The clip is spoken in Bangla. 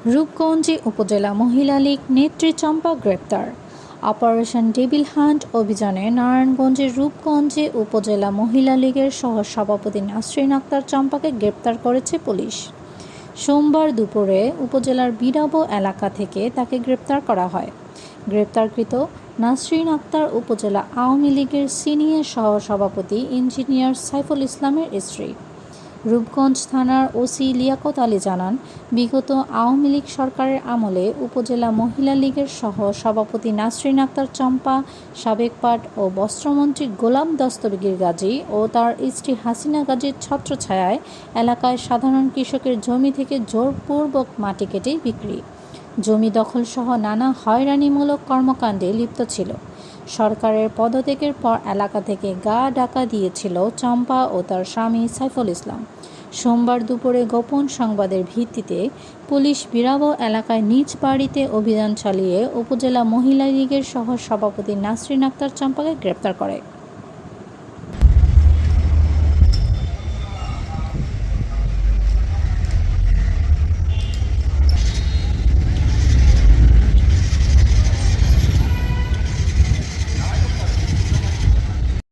রূপগঞ্জে উপজেলা মহিলা লীগ নেত্রী চম্পা গ্রেপ্তার। অপারেশন ডেভিল হান্ট অভিযানে নারায়ণগঞ্জের রূপগঞ্জে উপজেলা মহিলা লীগের সহ-সভাপতি নাসরিন আক্তার চম্পাকে গ্রেপ্তার করেছে পুলিশ। সোমবার দুপুরে উপজেলার বিরাবো এলাকা থেকে তাকে গ্রেপ্তার করা হয়। গ্রেপ্তারকৃত নাসরিন আক্তার উপজেলা আওয়ামী লীগের সিনিয়র সহ-সভাপতি ইঞ্জিনিয়ার সাইফুল ইসলামের স্ত্রী। রূপগঞ্জ থানার ওসি লিয়াকত আলী জানান, বিগত আওয়ামী লীগ সরকারের আমলে উপজেলা মহিলা লীগের সহ-সভাপতি নাসরিন আক্তার চম্পা, সাবেক পাট ও বস্ত্রমন্ত্রী গোলাম দস্তগীর গাজী ও তার স্ত্রী হাসিনা গাজীর ছত্রছায়ায় এলাকায় সাধারণ কৃষকের জমি থেকে জোরপূর্বক মাটি কেটে বিক্রি, জমি দখলসহ নানা হয়রানিমূলক কর্মকাণ্ডে লিপ্ত ছিল। সরকারের পদত্যাগের পর এলাকা থেকে গা ডাকা দিয়েছিল চম্পা ও তার স্বামী সাইফুল ইসলাম। সোমবার দুপুরে গোপন সংবাদের ভিত্তিতে পুলিশ বিরাবো এলাকায় নিজ বাড়িতে অভিযান চালিয়ে উপজেলা মহিলা লীগের সহ-সভাপতি নাসরিন আক্তার চম্পাকে গ্রেপ্তার করে।